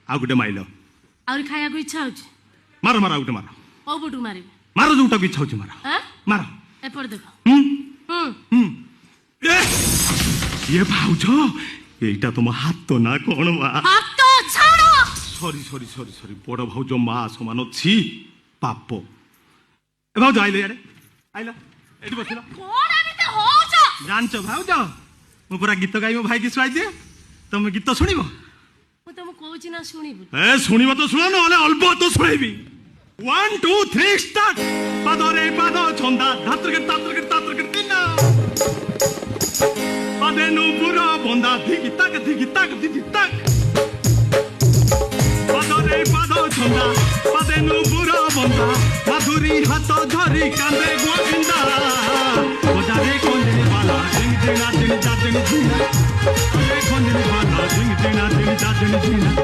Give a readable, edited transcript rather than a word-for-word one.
ଆଉ ଗୋଟେ ମାଇଲ ଆହୁରି ଖାଇବାକୁ ଇଚ୍ଛା ହଉଛି ମାର ମାର ଆଉ ଗୋଟେ ମାର କୋଉ ପଟକୁ ମାରିବି ମାର ଯୋଉଟାକୁ ଇଚ୍ଛା ହଉଛି ମାର ମାର ଏପଟେ ଦେଖ ଇଏ ଭାଉଜ এইটা তোমার হাত না কোন মা হাত ছাড়ো সরি সরি সরি সরি বড় ভাউজ মা সমান ছি পাপ এ ভাউজ আইলে ইয়ারে আইলা এটি বসিলা কোন এমিতে হউছ জানছো ভাউজ মু পুরা গীত গাই মো ভাই কি শুয়াই দিয়ে তুমি গীত শুনিব মু তুমি কইছি না শুনিবি এ শুনিব তো শুনো নহলে অল্প তো শুনাইবি 1 2 3 স্টার্ট পাদরে পাদ ছন্দা ধাত্রকে তাত্রকে তাত্রকে তিনা পাদে নু পুরা বন্দা দিগি তাক দিগি তাক পাদরে পাদ ছন্দা পাদে নু পুরা বন্দা মাধুরী হাত ধরি কান্দে গোবিন্দা ওজারে কোনে বালা জিং জিং না জিং জিং জিং জিং কোনে কোনে বালা জিং জিং না জিং জিং জিং